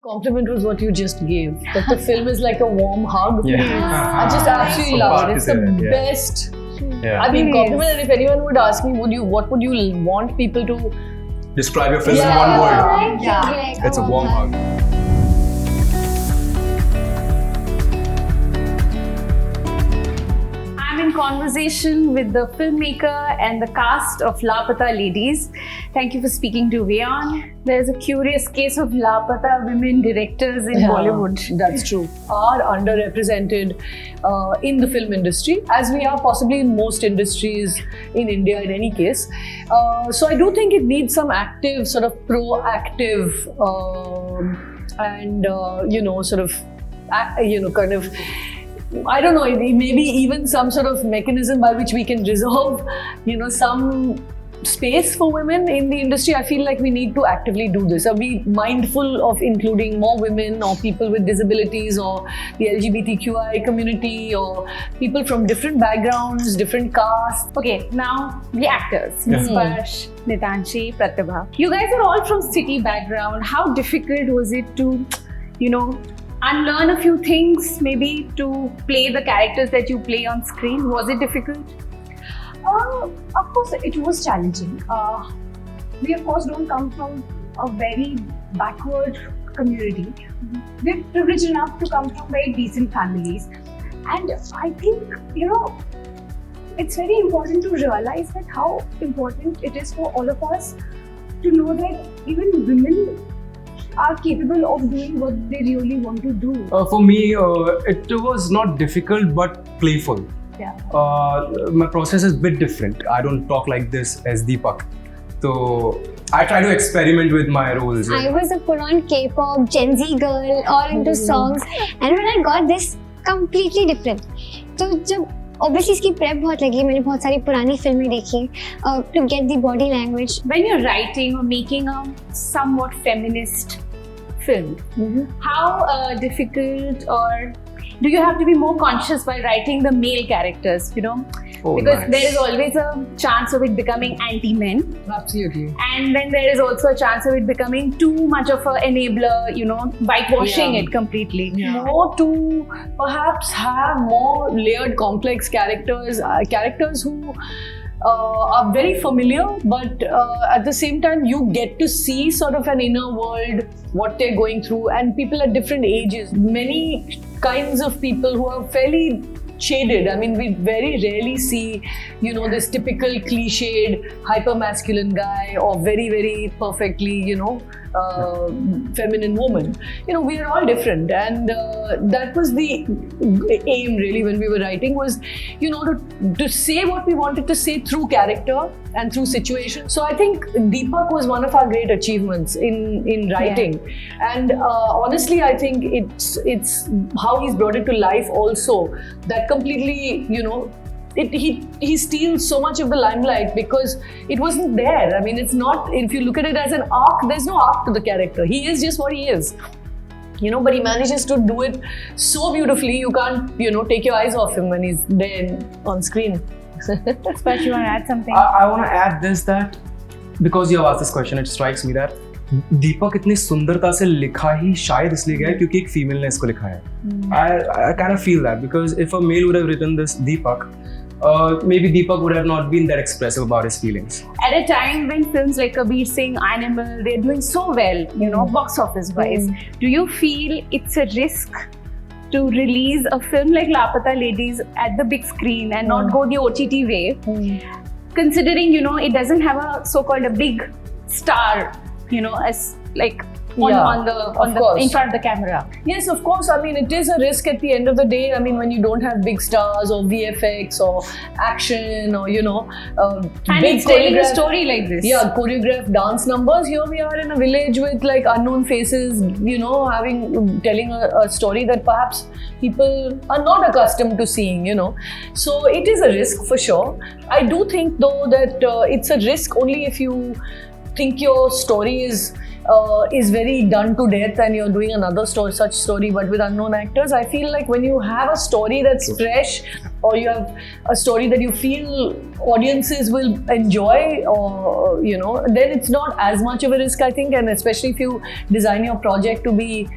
Compliment was what you just gave. That the film is like a warm hug. Yeah. I just absolutely love it. It's the best. Yeah. I mean, compliment. And if anyone would ask me, what would you want people to Describe your film in one word. Yeah. It's a warm hug. I'm in conversation with the filmmaker and the cast of Laapataa Ladies. Thank you for speaking to WION. There's a curious case of Laapataa women directors in Bollywood. That's true. Are underrepresented in the film industry, as we are possibly in most industries in India in any case. So I do think it needs some active, sort of proactive and kind of, I don't know, maybe even some sort of mechanism by which we can resolve, some space for women in the industry. I feel like we need to actively do this. Are we mindful of including more women or people with disabilities or the LGBTQI community or people from different backgrounds, different castes? Okay, now the actors, Sparsh, Nitanshi, Pratibha. You guys are all from city background. How difficult was it to, unlearn a few things, maybe to play the characters that you play on screen? Was it difficult? Of course, it was challenging. We, of course, don't come from a very backward community. We're privileged enough to come from very decent families. And I think, it's very important to realize that how important it is for all of us to know that even women are capable of doing what they really want to do. For me, it was not difficult but playful. Yeah. My process is a bit different. I don't talk like this as Deepak. So I try to experiment with my roles. I was a full-on K-pop, Gen Z girl, all into songs. And when I got this, completely different. So जब obviously इसकी prep बहुत लगी, मैंने बहुत सारी पुरानी फिल्में देखी to get the body language. When you're writing or making a somewhat feminist film, how difficult or do you have to be more conscious while writing the male characters, Oh, because nice. there is always a chance of it becoming anti-men. Absolutely. And then there is also a chance of it becoming too much of an enabler, whitewashing it completely. More to perhaps have more layered, complex characters, characters who are very familiar, but at the same time you get to see sort of an inner world, what they're going through, and people at different ages. Many kinds of people who are fairly shaded. I mean, we very rarely see, this typical cliched hyper-masculine guy or very, very perfectly, feminine woman. We are all different, and that was the aim really when we were writing, was, to say what we wanted to say through character and through situation. So I think Deepak was one of our great achievements in writing, and honestly, I think it's how he's brought it to life also that completely, he steals so much of the limelight because it wasn't there. I mean, it's not, if you look at it as an arc, there's no arc to the character. He is just what he is. But he manages to do it so beautifully, you can't, take your eyes off him when he's there on screen. Sparsh, you want to add something? I want to add this, that because you have asked this question, it strikes me that दीपक इतनी सुंदरता से लिखा ही शायद इसलिए गया क्योंकि एक female ने इसको लिखा है. I kind of feel that because if a male would have written this Deepak, maybe Deepak would have not been that expressive about his feelings. At a time when films like Kabir Singh, Animal, they're doing so well, box office wise, do you feel it's a risk to release a film like Laapataa Ladies at the big screen and not go the OTT way, considering, it doesn't have a so-called a big star, as like on the in front of the camera? Yes, of course. I mean, it is a risk at the end of the day. I mean, when you don't have big stars or VFX or action or and big it's telling a story like this. Yeah, choreographed dance numbers. Here we are in a village with like unknown faces, telling a story that perhaps people are not accustomed to seeing, So it is a risk for sure. I do think though that it's a risk only if you think your story is very done to death and you're doing another such story but with unknown actors. I feel like when you have a story that's fresh or you have a story that you feel audiences will enjoy, or then it's not as much of a risk, I think. And especially if you design your project to be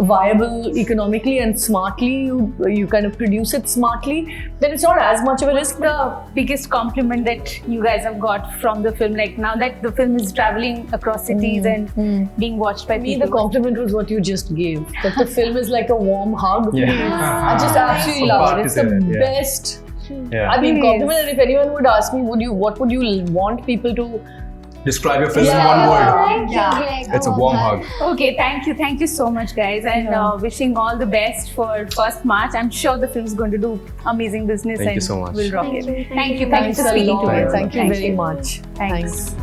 viable economically and smartly, you kind of produce it smartly, then it's not as much of a risk. The biggest compliment that you guys have got from the film, like now that the film is traveling across cities and being watched by Me, people? the compliment was what you just gave, that the film is like a warm hug. I just absolutely love it. It's the best. I mean, compliment. And if anyone would ask me, what would you want people to describe your film in one word? It's a warm hug. Okay, thank you so much, guys, and wishing all the best for 1st March. I'm sure the film's going to do amazing business. Thank you so much. We'll rock it. Thank you for Thanks speaking to a lot. us. Thank you very much. Thanks.